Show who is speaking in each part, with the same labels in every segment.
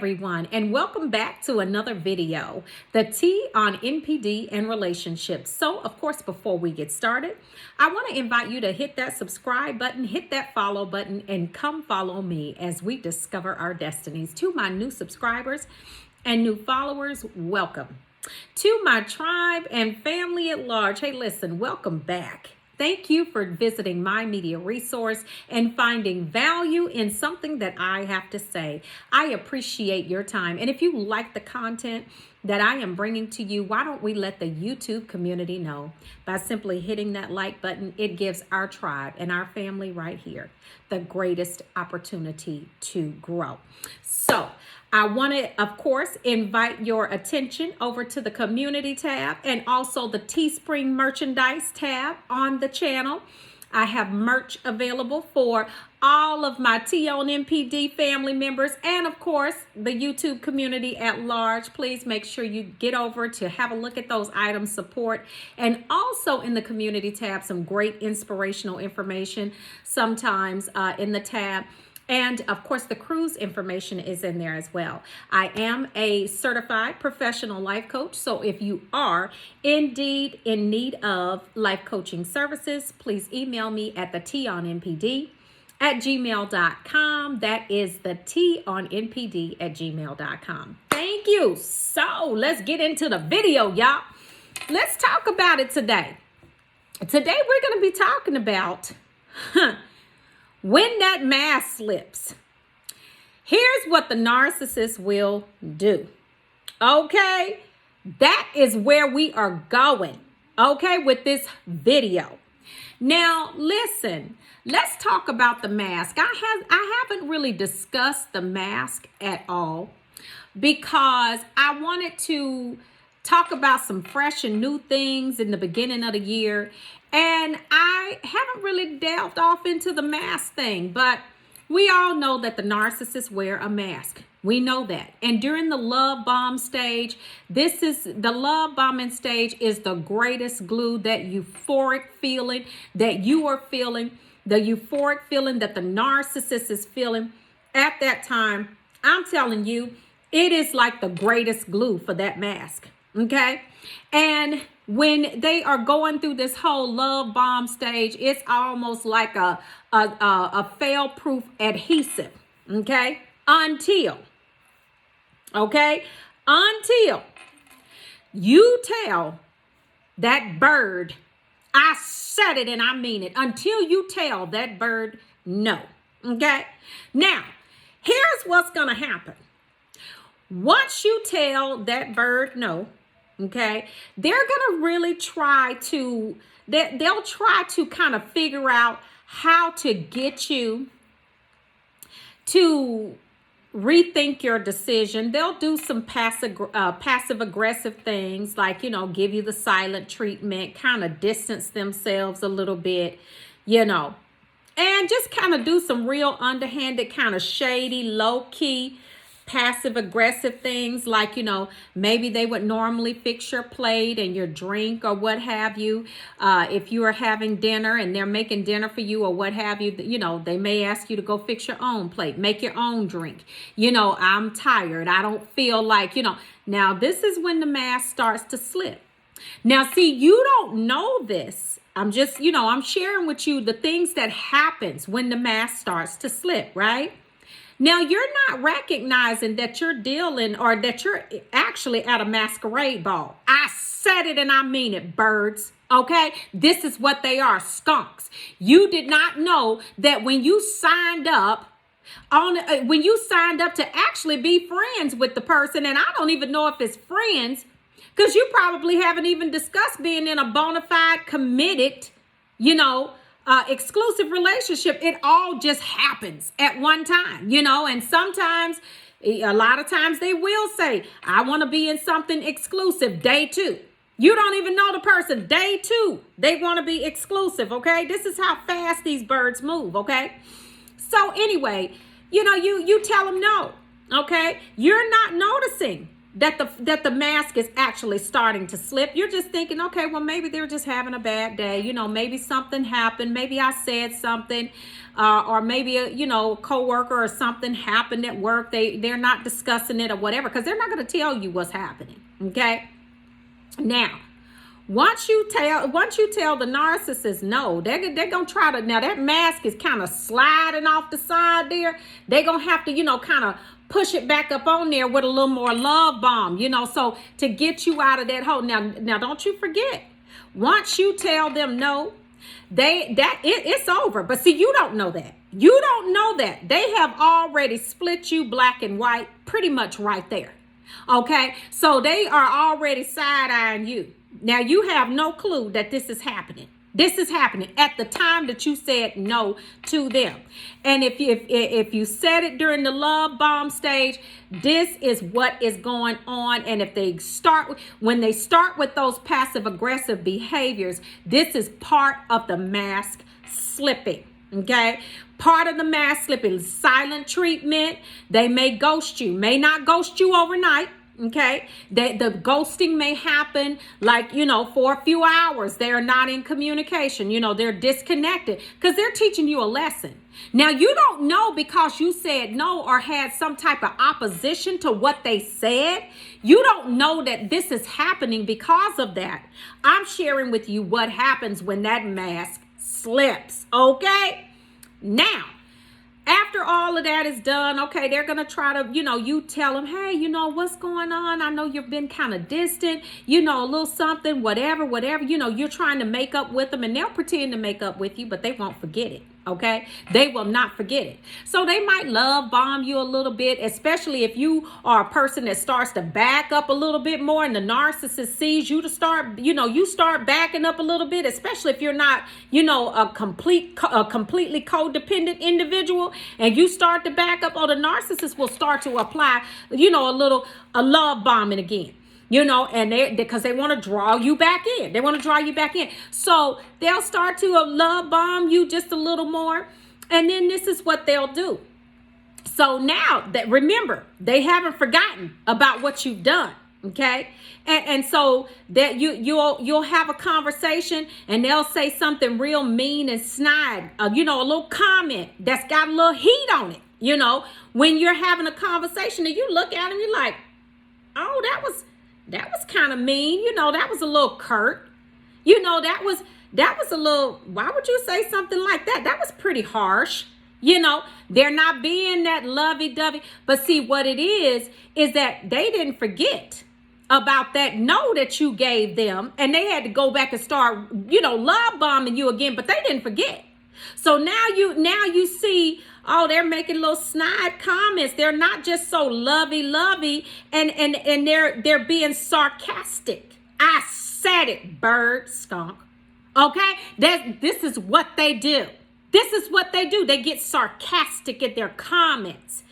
Speaker 1: everyone, and welcome back to another video, the T on NPD and relationships. So, of course, before we get started, I want to invite you to hit that subscribe button, hit that follow button, and come follow me as we discover our destinies. To my new subscribers and new followers, welcome. To my tribe and family at large, hey, listen, welcome back. Thank you for visiting my media resource and finding value in something that I have to say. I appreciate your time. And if you like the content that I am bringing to you, why don't we let the YouTube community know by simply hitting that like button? It gives our tribe and our family right here the greatest opportunity to grow. So I want to, of course, invite your attention over to the community tab and also the Teespring merchandise tab on the channel. I have merch available for all of my T on NPD family members and, of course, the YouTube community at large. Please make sure you get over to have a look at those items, support, and also in the community tab, some great inspirational information sometimes in the tab. And of course, the cruise information is in there as well. I am a certified professional life coach. So if you are indeed in need of life coaching services, please email me at theteaonnpd@gmail.com. That is theteaonnpd@gmail.com. Thank you. So let's get into the video, y'all. Let's talk about it today. Today, we're going to be talking about, when that mask slips. Here's what the narcissist will do. Okay? That is where we are going. Okay? With this video. Now, listen. Let's talk about the mask. I haven't really discussed the mask at all because I wanted to talk about some fresh and new things in the beginning of the year. And I haven't really delved off into the mask thing, but we all know that the narcissists wear a mask. We know that. And during the love bomb stage, the love bombing stage is the greatest glue, that euphoric feeling that you are feeling, the euphoric feeling that the narcissist is feeling at that time. I'm telling you, it is like the greatest glue for that mask. Okay. And when they are going through this whole love bomb stage, it's almost like a fail-proof adhesive. Okay. Until you tell that bird, I said it and I mean it, until you tell that bird no. Okay. Now, here's what's going to happen. Once you tell that bird no, okay, they're going to really try to, they'll try to kind of figure out how to get you to rethink your decision. They'll do some passive aggressive things like, give you the silent treatment, kind of distance themselves a little bit, and just kind of do some real underhanded, kind of shady, low key, passive aggressive things like, maybe they would normally fix your plate and your drink or what have you. If you are having dinner and they're making dinner for you or what have you, they may ask you to go fix your own plate, make your own drink. I'm tired. I don't feel like, Now, this is when the mask starts to slip. Now, see, you don't know this. I'm just, I'm sharing with you the things that happens when the mask starts to slip, right? Now, you're not recognizing that you're dealing or that you're actually at a masquerade ball. I said it and I mean it, birds. Okay, this is what they are, skunks. You did not know that when you signed up to actually be friends with the person, and I don't even know if it's friends, because you probably haven't even discussed being in a bona fide, committed, exclusive relationship. It all just happens at one time, and sometimes, a lot of times they will say, I want to be in something exclusive day 2. You don't even know the person. Day 2, they want to be exclusive. Okay. This is how fast these birds move. Okay. So anyway, you tell them no. Okay. You're not noticing that the mask is actually starting to slip. You're just thinking, okay, well, maybe they're just having a bad day. You know, maybe something happened. Maybe I said something, or maybe a coworker or something happened at work. They're not discussing it or whatever, because they're not going to tell you what's happening. Okay. Now, once you tell the narcissist no, they're gonna try to, now that mask is kind of sliding off the side there. They're gonna have to, kind of push it back up on there with a little more love bomb, so to get you out of that hole. Now don't you forget, once you tell them no, it's over. But see, you don't know that. You don't know that. They have already split you black and white pretty much right there. Okay, so they are already side-eyeing you. Now, you have no clue that this is happening. This is happening at the time that you said no to them. And if you said it during the love bomb stage, this is what is going on. And when they start with those passive aggressive behaviors, this is part of the mask slipping. Okay, part of the mask slipping. Silent treatment. They may ghost you, may not ghost you overnight. Okay, the ghosting may happen for a few hours. They're not in communication. They're disconnected because they're teaching you a lesson. Now, you don't know, because you said no or had some type of opposition to what they said. You don't know that this is happening because of that. I'm sharing with you what happens when that mask slips. Okay, now, after all of that is done, okay, they're going to try to, you tell them, hey, what's going on? I know you've been kind of distant, a little something, whatever, you're trying to make up with them, and they'll pretend to make up with you, but they won't forget it. Okay, they will not forget it. So they might love bomb you a little bit, especially if you are a person that starts to back up a little bit more, and the narcissist sees you to start, you start backing up a little bit, especially if you're not, a completely codependent individual, and you start to back up, or the narcissist will start to apply, a love bombing again. And because they want to draw you back in. They want to draw you back in. So they'll start to love bomb you just a little more. And then this is what they'll do. So now that, remember, they haven't forgotten about what you've done. Okay. And so that you'll have a conversation, and they'll say something real mean and snide, a little comment that's got a little heat on it. When you're having a conversation and you look at them, you're like, oh, that was kind of mean. That was a little curt. That was a little, why would you say something like that? That was pretty harsh. They're not being that lovey-dovey. But see, what it is that they didn't forget about that no that you gave them, and they had to go back and start, love bombing you again, but they didn't forget. So now you see, oh, they're making little snide comments. They're not just so lovey, and they're being sarcastic. I said it, bird, skunk. Okay, this is what they do. This is what they do. They get sarcastic in their comments.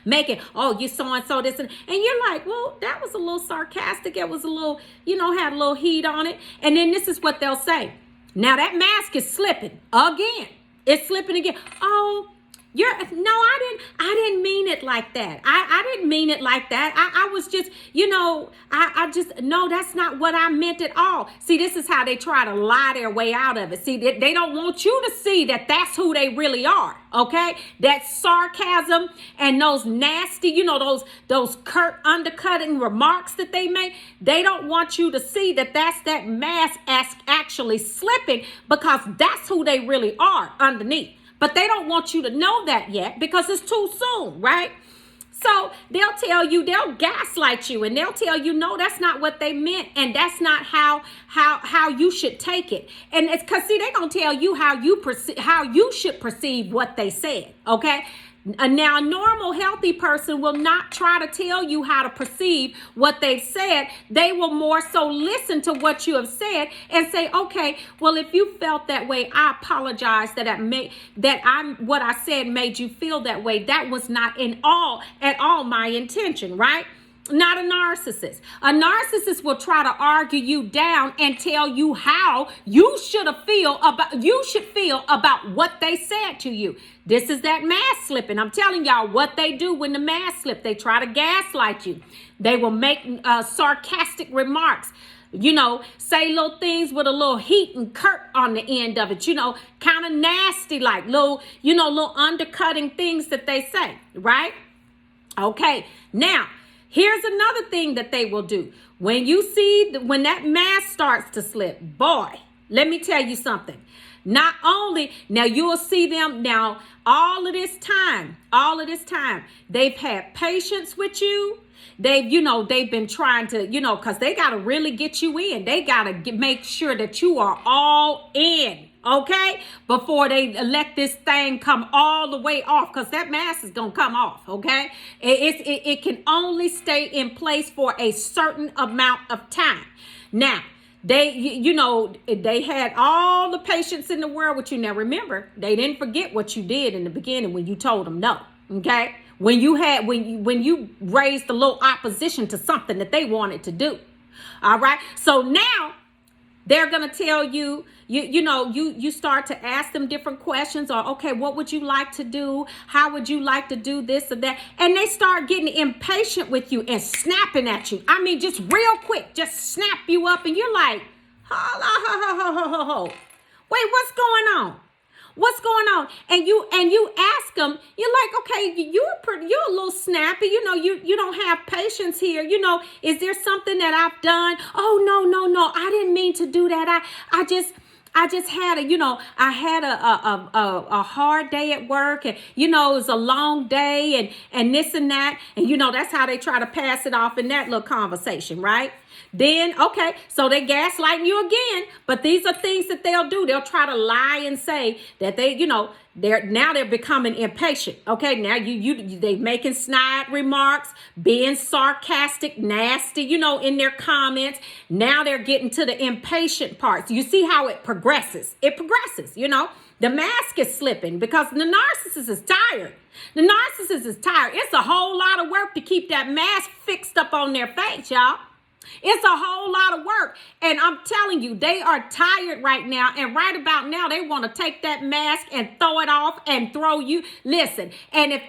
Speaker 1: Making, oh, you so-and-so this, and you're like, well, that was a little sarcastic. It was a little, had a little heat on it. And then this is what they'll say. Now that mask is slipping again. It's slipping again. Oh, I didn't mean it like that. I didn't mean it like that. I was just, no, that's not what I meant at all. See, this is how they try to lie their way out of it. See, they don't want you to see that that's who they really are. Okay. That sarcasm and those nasty, those curt undercutting remarks that they make. They don't want you to see that that mask actually slipping, because that's who they really are underneath. But they don't want you to know that yet, because it's too soon, right? So they'll gaslight you, and they'll tell you, no, that's not what they meant, and that's not how you should take it. And it's because, see, they're going to tell you how you should perceive what they said, okay? Now, a normal, healthy person will not try to tell you how to perceive what they've said. They will more so listen to what you have said and say, okay, well, if you felt that way, I apologize what I said made you feel that way. That was not at all my intention, right? Not a narcissist. A narcissist will try to argue you down and tell you how you should feel about what they said to you. This is that mask slipping. I'm telling y'all what they do when the mask slip. They try to gaslight you. They will make sarcastic remarks. Say little things with a little heat and curt on the end of it, kind of nasty, like little undercutting things that they say, right? Okay, now, here's another thing that they will do. When that mask starts to slip, boy, let me tell you something. Not only, now you'll see them now, all of this time, they've had patience with you. They've been trying to, because they got to really get you in. They got to make sure that you are all in, okay? Before they let this thing come all the way off, because that mask is going to come off, okay? It can only stay in place for a certain amount of time. Now, they had all the patience in the world with you. Now, remember, they didn't forget what you did in the beginning when you told them no, okay? When you raised a little opposition to something that they wanted to do. All right. So now they're going to tell you, you start to ask them different questions, or, okay, what would you like to do? How would you like to do this or that? And they start getting impatient with you and snapping at you. I mean, just real quick, just snap you up. And you're like, ho. Wait, what's going on? What's going on? And you ask them, you're like, okay, you're a little snappy. You don't have patience here. Is there something that I've done? Oh, no. I didn't mean to do that. I just had a hard day at work, and it was a long day, and this and that, and that's how they try to pass it off in that little conversation, right? Then, okay, so they gaslighting you again, but these are things that they'll do. They'll try to lie and say that they're becoming impatient. Okay, now they making snide remarks, being sarcastic, nasty, in their comments. Now they're getting to the impatient parts. You see how it progresses. The mask is slipping because the narcissist is tired. It's a whole lot of work to keep that mask fixed up on their face, y'all. It's a whole lot of work. And I'm telling you, they are tired right now. And right about now, they want to take that mask and throw it off and throw you. Listen, and if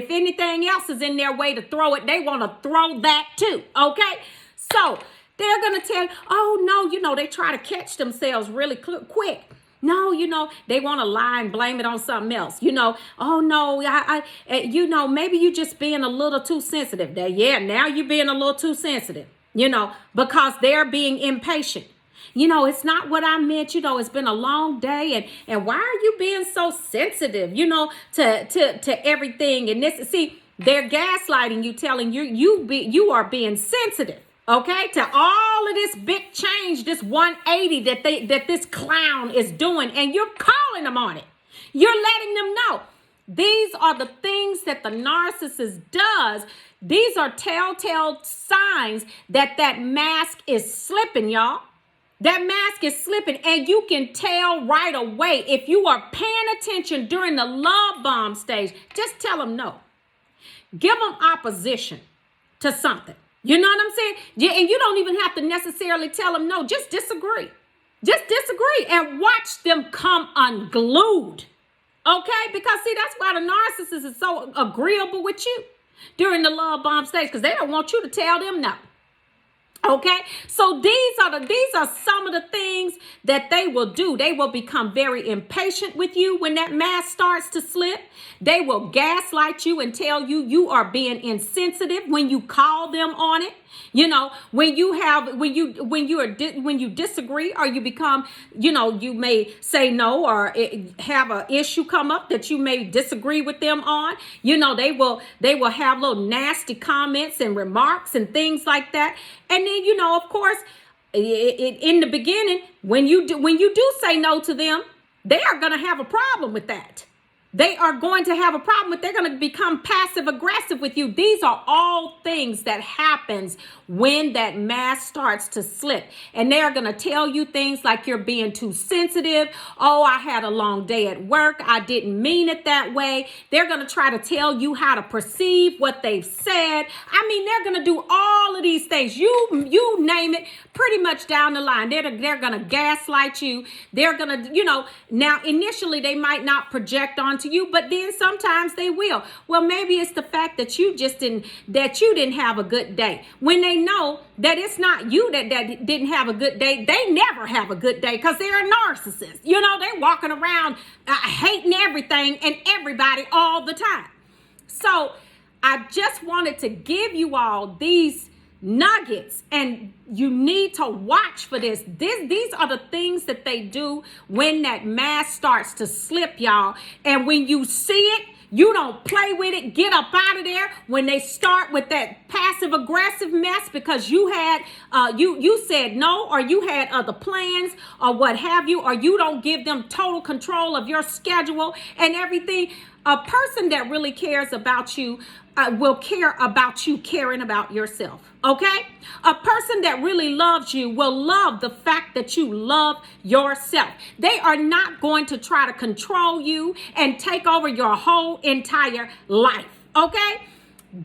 Speaker 1: anything else is in their way to throw it, they want to throw that too. Okay? So they're going to tell, oh, no, they try to catch themselves really quick. No, they want to lie and blame it on something else. Oh, no, maybe you just being a little too sensitive. Now you're being a little too sensitive. Because they're being impatient. It's not what I meant. It's been a long day, and why are you being so sensitive, to everything? And they're gaslighting you, telling you are being sensitive, okay, to all of this big change, this 180 that this clown is doing, and you're calling them on it. You're letting them know. These are the things that the narcissist does. These are telltale signs that mask is slipping, y'all. That mask is slipping, and you can tell right away. If you are paying attention during the love bomb stage, just tell them no. Give them opposition to something. You know what I'm saying? Yeah, and you don't even have to necessarily tell them no. Just disagree. Just disagree and watch them come unglued. Okay? Because, see, that's why the narcissist is so agreeable with you during the love bomb stage, because they don't want you to tell them no. Okay, so these are some of the things that they will do. They will become very impatient with you when that mask starts to slip. They will gaslight you and tell you are being insensitive when you call them on it. When you disagree, or you become, you may say no, or have an issue come up that you may disagree with them on. They will have little nasty comments and remarks and things like that. And then, of course, in the beginning, when you do say no to them, they are going to have a problem with that. they are going to have a problem with. They're going to become passive aggressive with you. These are all things that happens when that mask starts to slip. And they're going to tell you things like you're being too sensitive. Oh, I had a long day at work. I didn't mean it that way. They're going to try to tell you how to perceive what they've said. I mean, they're going to do all of these things. You name it, pretty much down the line. They're going to gaslight you. They're going to, now initially they might not project onto you, but then sometimes they will. Well, maybe it's the fact that you didn't have a good day. When they know that it's not you that didn't have a good day, they never have a good day because they're a narcissist. They're walking around hating everything and everybody all the time. So I just wanted to give you all these nuggets, and you need to watch for this. These are the things that they do when that mask starts to slip, y'all. And when you see it, you don't play with it. Get up out of there. When they start with that passive aggressive mess because you had you said no, or you had other plans, or what have you, or you don't give them total control of your schedule and everything. A person that really cares about you will care about you caring about yourself. Okay? A person that really loves you will love the fact that you love yourself. They are not going to try to control you and take over your whole entire life. Okay?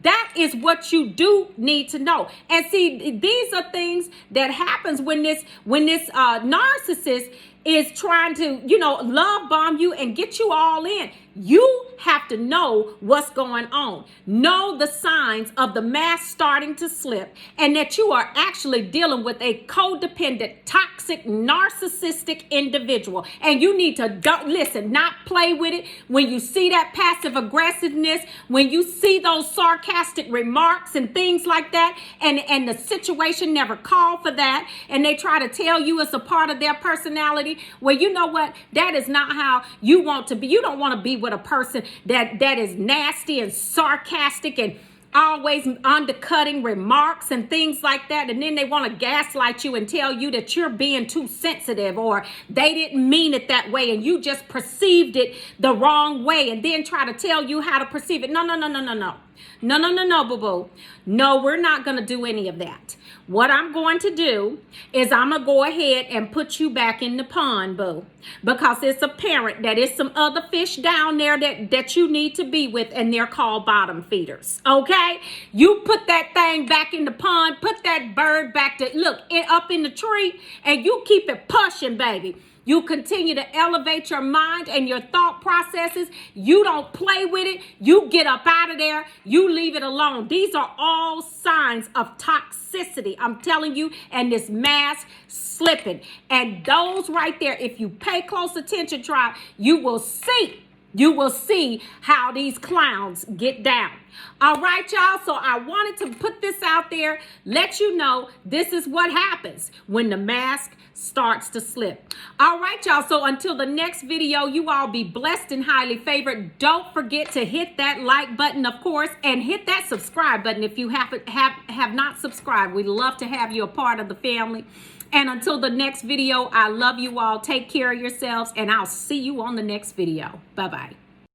Speaker 1: That is what you do need to know. And see, these are things that happens when this narcissist is trying to, love bomb you and get you all in. You have to know what's going on. Know the signs of the mask starting to slip, and that you are actually dealing with a codependent, toxic, narcissistic individual. And you need to not play with it. When you see that passive aggressiveness, when you see those sarcastic remarks and things like that, and the situation never called for that, and they try to tell you it's a part of their personality, well, you know what? That is not how you want to be. You don't want to be with a person that is nasty and sarcastic and always undercutting remarks and things like that. And then they want to gaslight you and tell you that you're being too sensitive, or they didn't mean it that way and you just perceived it the wrong way, and then try to tell you how to perceive it. No, boo-boo. No, we're not going to do any of that. What I'm going to do is I'm going to go ahead and put you back in the pond, boo, because it's apparent that it's some other fish down there that you need to be with, and they're called bottom feeders. Okay? You put that thing back in the pond, put that bird back up in the tree, and you keep it pushing, baby. You continue to elevate your mind and your thought processes. You don't play with it. You get up out of there. You leave it alone. These are all signs of toxicity, I'm telling you, and this mask slipping. And those right there, if you pay close attention, tribe, you will see how these clowns get down. All right, y'all. So I wanted to put this out there, let you know this is what happens when the mask starts to slip. All right, y'all. So until the next video, you all be blessed and highly favored. Don't forget to hit that like button, of course, and hit that subscribe button if you have not subscribed. We'd love to have you a part of the family. And until the next video, I love you all. Take care of yourselves, and I'll see you on the next video. Bye-bye.